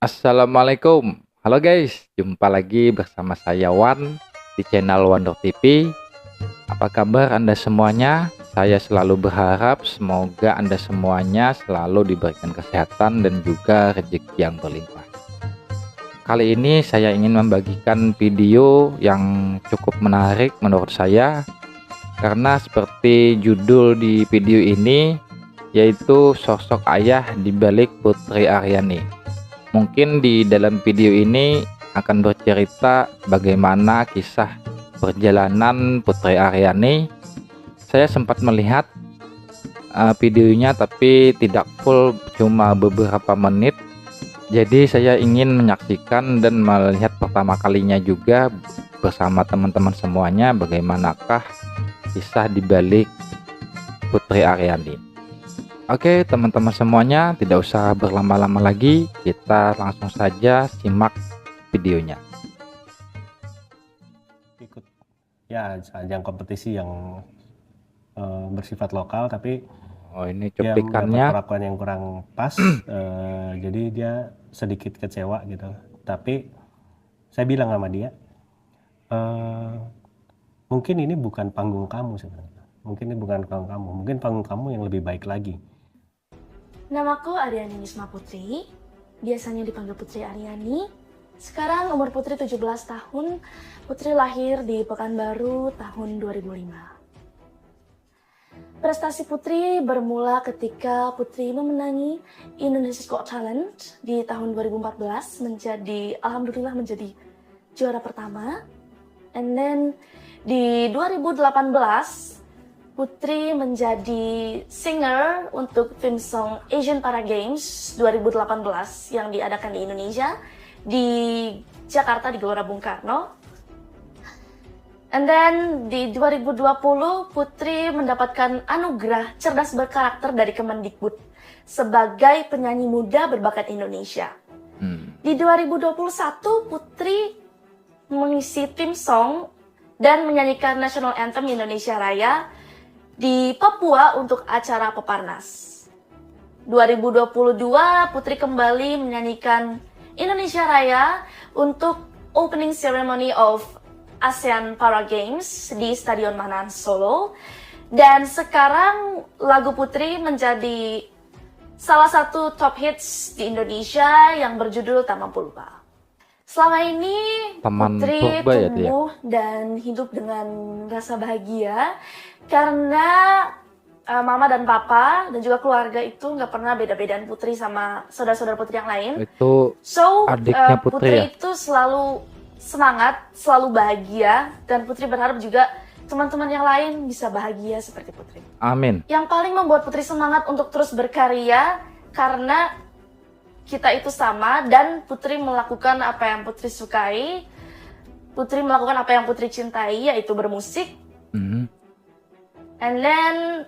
Assalamualaikum. Halo guys, jumpa lagi bersama saya Wan di channel Wonder TV. Apa kabar Anda semuanya? Saya selalu berharap semoga Anda semuanya selalu diberikan kesehatan dan juga rezeki yang berlimpah. Kali ini saya ingin membagikan video yang cukup menarik menurut saya, karena seperti judul di video ini, yaitu sosok ayah di balik Putri Aryani. Mungkin di dalam video ini akan bercerita bagaimana kisah perjalanan Putri Aryani. Saya sempat melihat videonya tapi tidak full, cuma beberapa menit. Jadi saya ingin menyaksikan dan melihat pertama kalinya juga bersama teman-teman semuanya bagaimanakah kisah di balik Putri Aryani. Oke teman-teman semuanya, tidak usah berlama-lama lagi, kita langsung saja simak videonya. Ikut ya ajang kompetisi yang bersifat lokal, tapi ini dia cuplikannya. mendapat perlakuan yang kurang pas. Jadi dia sedikit kecewa gitu, tapi saya bilang sama dia, mungkin ini bukan panggung kamu sebenarnya, mungkin ini bukan panggung kamu, mungkin panggung kamu yang lebih baik lagi. Namaku Aryani Nisma Putri, biasanya dipanggil Putri Aryani. Sekarang umur Putri 17 tahun, Putri lahir di Pekanbaru tahun 2005. Prestasi Putri bermula ketika Putri memenangi Indonesia's Got Talent di tahun 2014, alhamdulillah menjadi juara pertama. And then di 2018, Putri menjadi singer untuk theme song Asian Para Games 2018 yang diadakan di Indonesia, di Jakarta di Gelora Bung Karno. And then di 2020 Putri mendapatkan anugerah cerdas berkarakter dari Kemendikbud sebagai penyanyi muda berbakat Indonesia. Di 2021 Putri mengisi theme song dan menyanyikan National Anthem Indonesia Raya di Papua untuk acara Peparnas. 2022 Putri kembali menyanyikan Indonesia Raya untuk opening ceremony of ASEAN Para Games di Stadion Manahan Solo. Dan sekarang lagu Putri menjadi salah satu top hits di Indonesia yang berjudul Tak Mampu Lupa. Selama ini Putri tumbuh dan hidup dengan rasa bahagia karena mama dan papa dan juga keluarga itu nggak pernah beda-bedain Putri sama saudara-saudara Putri yang lain. Itu adiknya Putri itu selalu semangat, selalu bahagia, dan Putri berharap juga teman-teman yang lain bisa bahagia seperti Putri. Amin. Yang paling membuat Putri semangat untuk terus berkarya karena kita itu sama dan Putri melakukan apa yang Putri sukai. Putri melakukan apa yang Putri cintai, yaitu bermusik. And then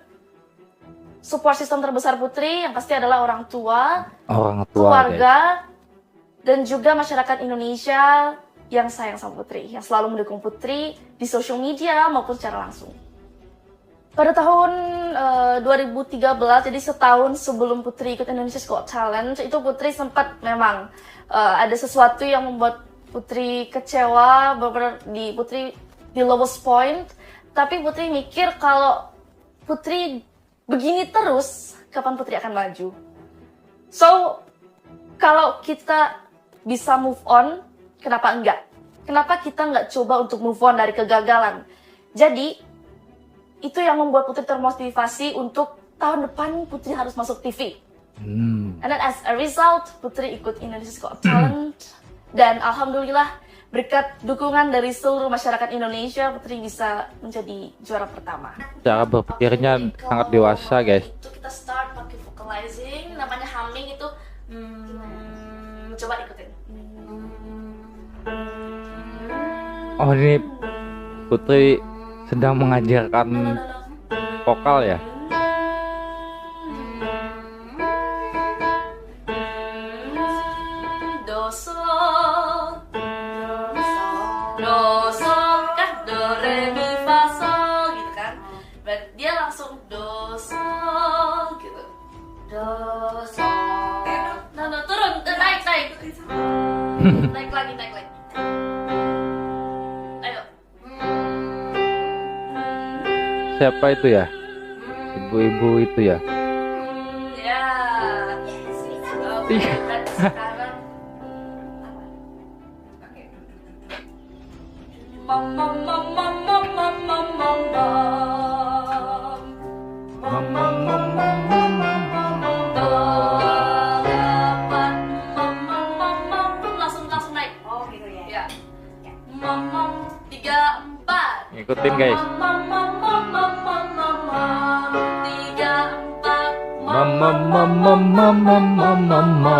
support system terbesar Putri yang pasti adalah orang tua, keluarga, dan juga masyarakat Indonesia yang sayang sama Putri, yang selalu mendukung Putri di social media maupun secara langsung. Pada tahun 2013, jadi setahun sebelum Putri ikut Indonesia's Got Talent, itu Putri sempat memang ada sesuatu yang membuat Putri kecewa, Putri di lowest point. Tapi Putri mikir kalau Putri begini terus, kapan Putri akan maju? So, kalau kita bisa move on, kenapa enggak? Kenapa kita nggak coba untuk move on dari kegagalan? Jadi, itu yang membuat Putri termotivasi untuk tahun depan Putri harus masuk TV. And then as a result, Putri ikut Indonesia's Got Talent. Dan alhamdulillah, berkat dukungan dari seluruh masyarakat Indonesia, Putri bisa menjadi juara pertama. Cara berpikirnya sangat dewasa, guys. Itu kita start pakai vocalizing, namanya humming itu. Coba ikutin. Oh, ini Putri sedang mengajarkan vokal ya. Do sol, do sol kan do re mi fa sol gitu kan. Berarti dia langsung do sol gitu. Do sol. Nah, turun, naik. Naik lagi. Ayo. Siapa itu ya? Ibu-ibu itu ya? Ya. Oke, dan sekarang langsung naik. Oh gitu ya. Ya. 3, 4. Ngikutin guys. 3, 4. Mama mama mama mama mama.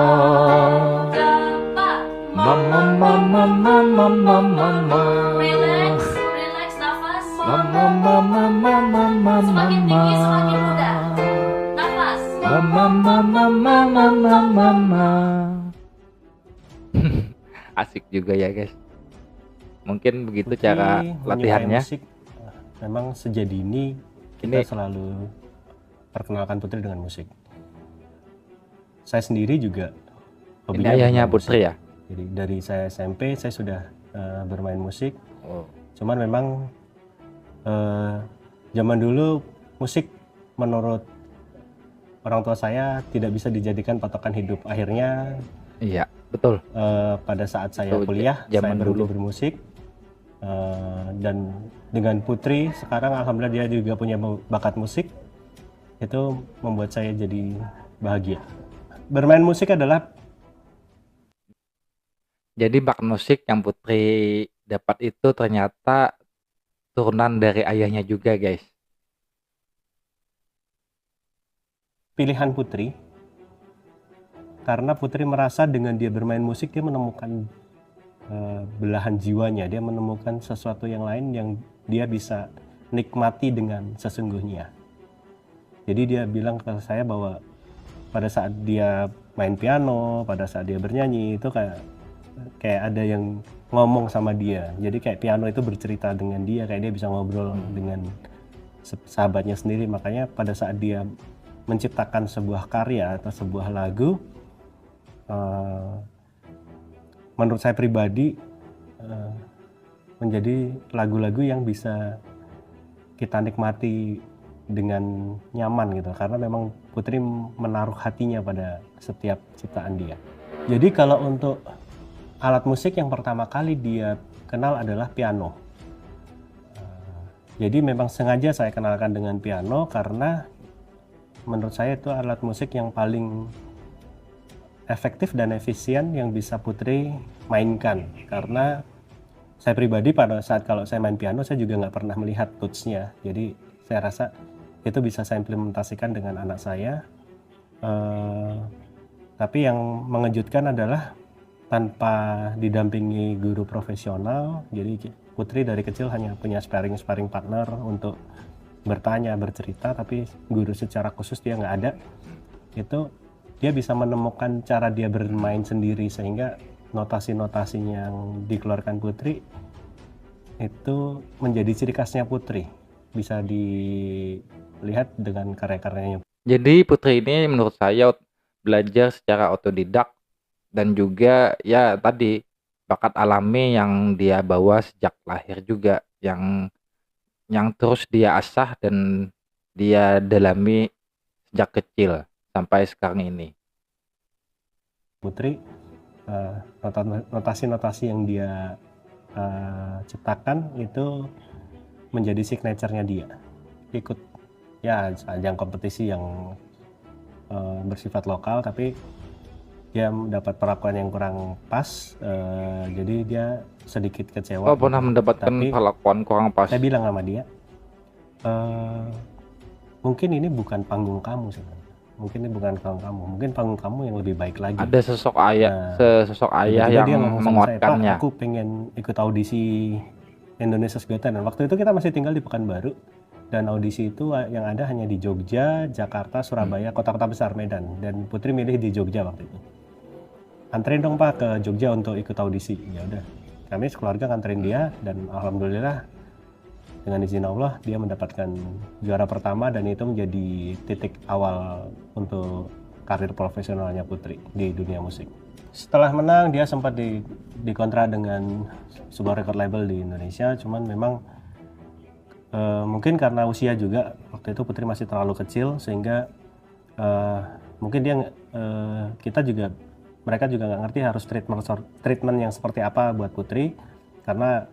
3, 4. Mama mama mama mama mama. Relax, nafas. Mama mama mama mama Semakin tinggi, semakin mama. mudah. Nafas. Mama mama mama mama mama. Asik juga ya guys. Mungkin begitu Putri cara menyukai latihannya. musik, memang sejak dini kita selalu perkenalkan Putri dengan musik. Saya sendiri juga Ini hobinya ayahnya bermain Putri musik. ya? Jadi dari saya SMP saya sudah bermain musik. Oh. Cuman memang zaman dulu musik menurut orang tua saya tidak bisa dijadikan patokan hidup. Akhirnya Iya, betul. pada saat saya Itu kuliah zaman saya berhenti dulu. bermusik. Dan dengan Putri sekarang alhamdulillah dia juga punya bakat musik, itu membuat saya jadi bahagia. Bermain musik adalah Jadi bakat musik yang Putri dapat itu ternyata turunan dari ayahnya juga guys. pilihan Putri, karena Putri merasa dengan dia bermain musik dia menemukan belahan jiwanya, dia menemukan sesuatu yang lain yang dia bisa nikmati dengan sesungguhnya. Jadi dia bilang ke saya bahwa pada saat dia main piano, pada saat dia bernyanyi itu kayak ada yang ngomong sama dia. Jadi kayak piano itu bercerita dengan dia, kayak dia bisa ngobrol dengan sahabatnya sendiri. Makanya pada saat dia menciptakan sebuah karya atau sebuah lagu, menurut saya pribadi menjadi lagu-lagu yang bisa kita nikmati dengan nyaman gitu, karena memang Putri menaruh hatinya pada setiap ciptaan dia. Jadi kalau untuk alat musik yang pertama kali dia kenal adalah piano. Jadi memang sengaja saya kenalkan dengan piano karena menurut saya itu alat musik yang paling efektif dan efisien yang bisa Putri mainkan. Karena saya pribadi pada saat kalau saya main piano saya juga nggak pernah melihat tutsnya. Jadi saya rasa itu bisa saya implementasikan dengan anak saya. Tapi yang mengejutkan adalah tanpa didampingi guru profesional. Jadi Putri dari kecil hanya punya sparring partner untuk bertanya, bercerita, tapi guru secara khusus dia nggak ada. Itu dia bisa menemukan cara dia bermain sendiri, sehingga notasi-notasinya yang dikeluarkan Putri itu menjadi ciri khasnya Putri, bisa dilihat dengan karya-karyanya. Jadi Putri ini menurut saya belajar secara otodidak dan juga ya tadi bakat alami yang dia bawa sejak lahir juga, yang terus dia asah dan dia dalami sejak kecil sampai sekarang ini. Putri, notasi-notasi yang dia ciptakan itu menjadi signaturenya dia. Ikut ya ajang kompetisi yang bersifat lokal, tapi dia mendapat perlakuan yang kurang pas, jadi dia sedikit kecewa. Oh, pernah mendapatkan Tapi perlakuan kurang pas. saya bilang sama dia, mungkin ini bukan panggung kamu sebenarnya. Mungkin ini bukan panggung kamu. Mungkin panggung kamu yang lebih baik lagi. Ada sosok ayah Tiba-tiba yang dia ngomong sama saya, menguatkannya. "Pak, aku pengen ikut audisi Indonesia's Got Talent." Waktu itu kita masih tinggal di Pekanbaru, dan audisi itu yang ada hanya di Jogja, Jakarta, Surabaya, kota-kota besar, Medan. Dan Putri milih di Jogja waktu itu. "Anterin dong Pak ke Jogja untuk ikut audisi." Ya udah, kami sekeluarga nganterin dia, dan alhamdulillah dengan izin Allah dia mendapatkan juara pertama, dan itu menjadi titik awal untuk karir profesionalnya Putri di dunia musik. Setelah menang dia sempat dikontrak dengan sebuah record label di Indonesia, cuman memang mungkin karena usia juga, waktu itu Putri masih terlalu kecil sehingga mungkin dia mereka juga nggak ngerti harus treatment yang seperti apa buat Putri, karena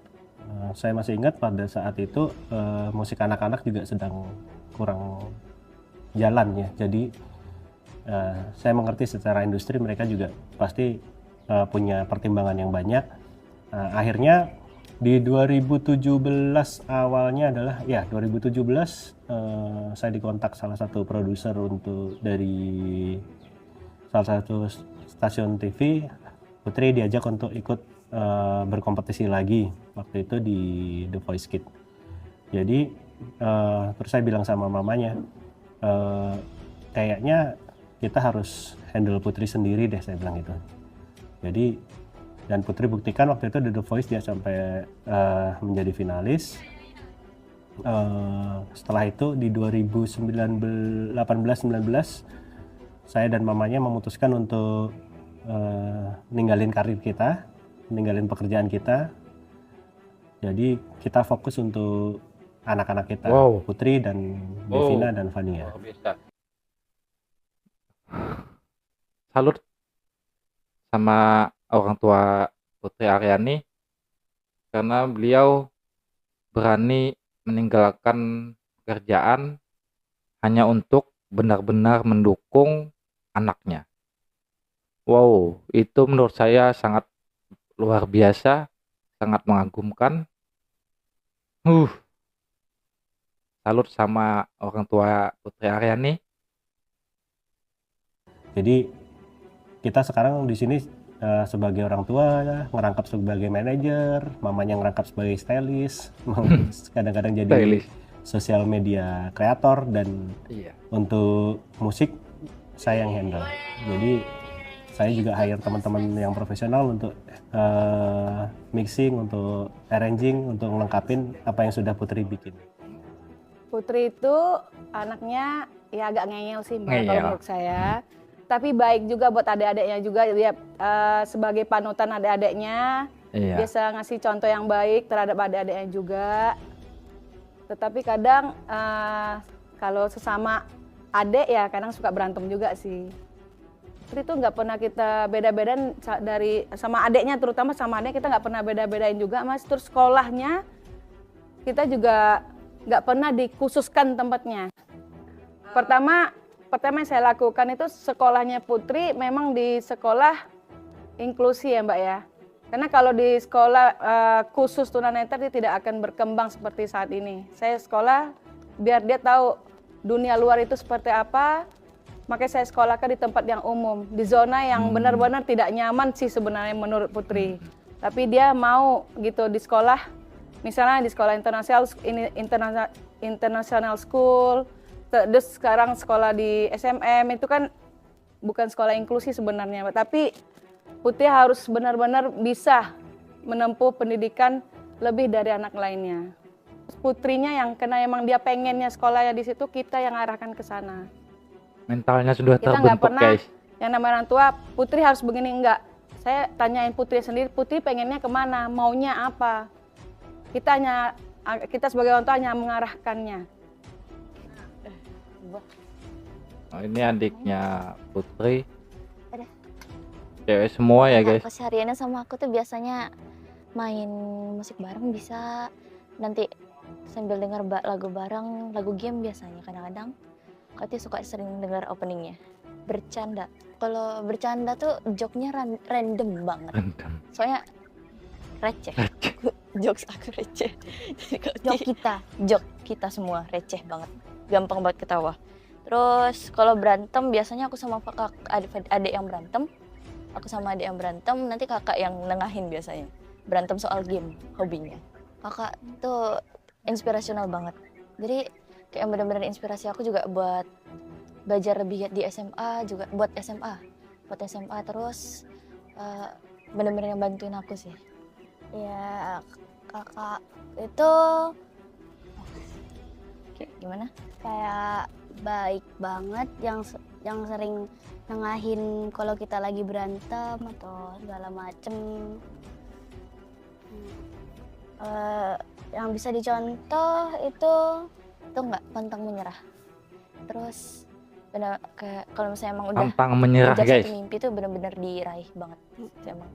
saya masih ingat pada saat itu musik anak-anak juga sedang kurang jalan ya, jadi saya mengerti secara industri mereka juga pasti punya pertimbangan yang banyak. Akhirnya di 2017 awalnya adalah ya 2017 saya dikontak salah satu produser dari salah satu stasiun TV. Putri diajak untuk ikut berkompetisi lagi waktu itu di The Voice Kids. Jadi terus saya bilang sama mamanya, kayaknya kita harus handle Putri sendiri deh, saya bilang gitu. Jadi dan Putri buktikan waktu itu di The Voice dia sampai menjadi finalis. Setelah itu di 2018-19 saya dan mamanya memutuskan untuk ninggalin karir kita, ninggalin pekerjaan kita. Jadi kita fokus untuk anak-anak kita, Putri dan Devina dan Vania. Salut sama orang tua Putri Aryani karena beliau berani meninggalkan pekerjaan hanya untuk benar-benar mendukung anaknya. Wow, itu menurut saya sangat luar biasa, sangat mengagumkan. Salut sama orang tua Putri Aryani. Jadi kita sekarang di sini sebagai orang tua ngerangkap sebagai manajer, mamanya ngerangkap sebagai stylist, kadang-kadang jadi Stylist. sosial media kreator, dan untuk musik saya yang handle. Jadi saya juga hire teman-teman yang profesional untuk mixing, untuk arranging, untuk ngelengkapin apa yang sudah Putri bikin. Putri itu anaknya ya agak ngeyel sih Mbak kalau menurut saya. Tapi baik juga buat adik-adiknya juga, dia sebagai panutan adik-adiknya, biasa ngasih contoh yang baik terhadap adik-adiknya juga. Tetapi kadang kalau sesama adik ya kadang suka berantem juga sih. Itu nggak pernah kita beda-bedain dari sama adiknya, terutama sama adiknya kita nggak pernah beda-bedain juga Mas. Terus sekolahnya kita juga nggak pernah dikhususkan tempatnya. Pertama yang saya lakukan itu sekolahnya Putri memang di sekolah inklusi ya Mbak ya. Karena kalau di sekolah khusus tunanetra dia tidak akan berkembang seperti saat ini. Saya sekolah biar dia tahu dunia luar itu seperti apa, makanya saya sekolahkan di tempat yang umum, di zona yang benar-benar tidak nyaman sih sebenarnya menurut Putri. Tapi dia mau gitu di sekolah, misalnya di sekolah international school, terus sekarang sekolah di SMM itu kan bukan sekolah inklusi sebenarnya, tapi Putri harus benar-benar bisa menempuh pendidikan lebih dari anak lainnya. Putrinya yang kena emang dia pengennya sekolahnya di situ, kita yang arahkan ke sana. Mentalnya sudah kita terbentuk pernah, guys. Yang namanya orang tua, Putri harus begini, enggak. Saya tanyain Putri sendiri, Putri pengennya kemana, maunya apa. Kita sebagai orang tua hanya mengarahkannya. Oh, ini adiknya Putri. Cewek semua ya guys. Kesehariannya sama aku tuh biasanya main musik bareng, bisa nanti sambil denger lagu bareng, lagu game biasanya kadang-kadang. Kati suka sering dengar openingnya. Bercanda. Kalau bercanda tuh joknya random banget. Soalnya receh. Jokes aku receh. Jok kita semua receh banget. Gampang banget ketawa. Terus kalau berantem biasanya aku sama adik yang berantem. Aku sama adik yang berantem, nanti kakak yang nengahin biasanya. Berantem soal game, hobinya. Kakak tuh inspirasional banget. Jadi kayak benar-benar inspirasi aku juga buat belajar lebih di SMA, juga buat SMA. Terus benar-benar yang bantuin aku sih. Ya kakak itu gimana? Kayak baik banget, yang yang sering nengahin kalau kita lagi berantem atau segala macem. Yang bisa dicontoh itu nggak pantang menyerah. Terus benar kayak kalau misalnya emang udah Pantang menyerah kejar guys. satu mimpi itu benar-benar diraih banget. Emang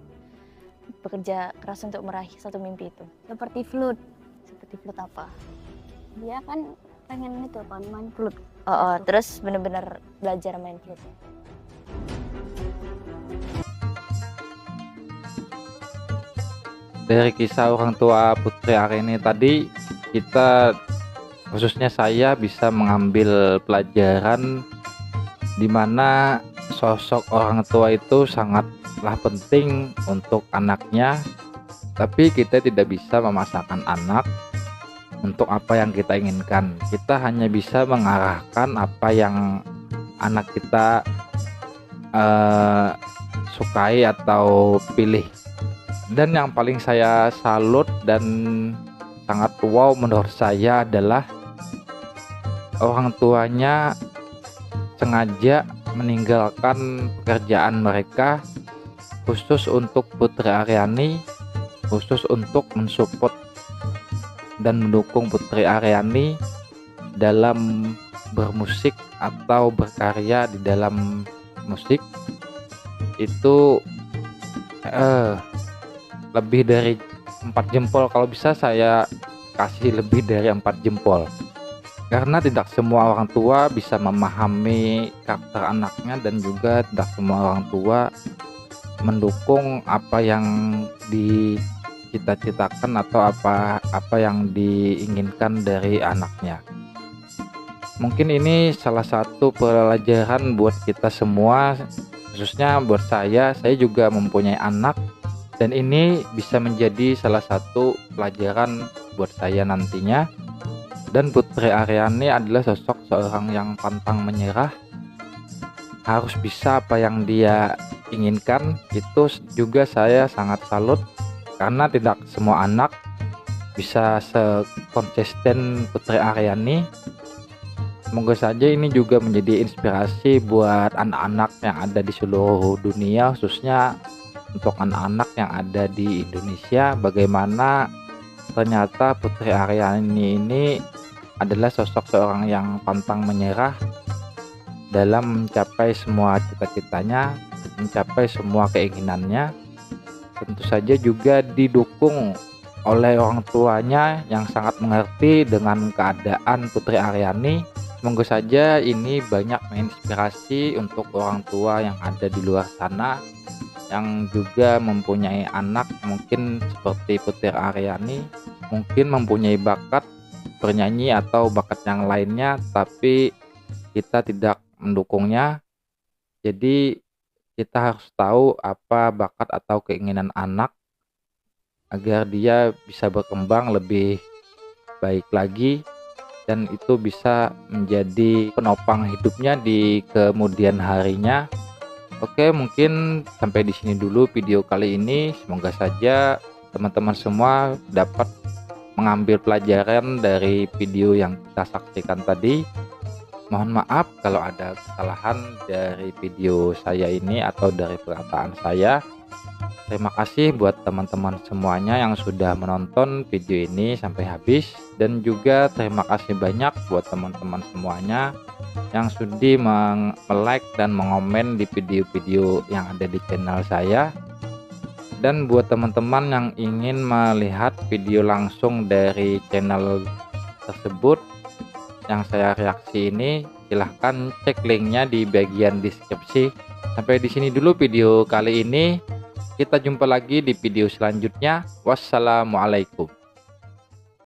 bekerja keras untuk meraih satu mimpi itu. Seperti flute. Seperti flute apa? Dia kan pengen itu kan main flute. Terus benar-benar belajar main flute. Dari kisah orang tua Putri Aryani tadi, kita khususnya saya bisa mengambil pelajaran di mana sosok orang tua itu sangatlah penting untuk anaknya, tapi kita tidak bisa memaksakan anak untuk apa yang kita inginkan. Kita hanya bisa mengarahkan apa yang anak kita sukai atau pilih. Dan yang paling saya salut dan sangat wow menurut saya adalah orang tuanya sengaja meninggalkan pekerjaan mereka khusus untuk Putri Aryani, khusus untuk mensupport dan mendukung Putri Aryani dalam bermusik atau berkarya di dalam musik. Itu lebih dari 4 jempol, kalau bisa saya kasih lebih dari 4 jempol, karena tidak semua orang tua bisa memahami karakter anaknya dan juga tidak semua orang tua mendukung apa yang dicita-citakan atau apa yang diinginkan dari anaknya. Mungkin ini salah satu pelajaran buat kita semua, khususnya buat saya juga mempunyai anak. Dan ini bisa menjadi salah satu pelajaran buat saya nantinya. Dan Putri Aryani adalah sosok seorang yang pantang menyerah, harus bisa apa yang dia inginkan. Itu juga saya sangat salut, karena tidak semua anak bisa sekonsisten Putri Aryani. Semoga saja ini juga menjadi inspirasi buat anak-anak yang ada di seluruh dunia, khususnya untuk anak-anak yang ada di Indonesia, bagaimana ternyata Putri Aryani ini adalah sosok seorang yang pantang menyerah dalam mencapai semua cita-citanya, mencapai semua keinginannya. Tentu saja juga didukung oleh orang tuanya yang sangat mengerti dengan keadaan Putri Aryani. Semoga saja ini banyak menginspirasi untuk orang tua yang ada di luar sana, yang juga mempunyai anak mungkin seperti Putri Aryani, mungkin mempunyai bakat bernyanyi atau bakat yang lainnya, tapi kita tidak mendukungnya. Jadi kita harus tahu apa bakat atau keinginan anak agar dia bisa berkembang lebih baik lagi, dan itu bisa menjadi penopang hidupnya di kemudian harinya. Oke, mungkin sampai di sini dulu video kali ini. Semoga saja teman-teman semua dapat mengambil pelajaran dari video yang kita saksikan tadi. Mohon maaf kalau ada kesalahan dari video saya ini atau dari perkataan saya. Terima kasih buat teman-teman semuanya yang sudah menonton video ini sampai habis, dan juga terima kasih banyak buat teman-teman semuanya yang sudi like dan mengomen di video-video yang ada di channel saya. Dan buat teman-teman yang ingin melihat video langsung dari channel tersebut yang saya reaksi ini, silahkan cek linknya di bagian deskripsi. Sampai di sini dulu video kali ini. Kita jumpa lagi di video selanjutnya. Wassalamualaikum.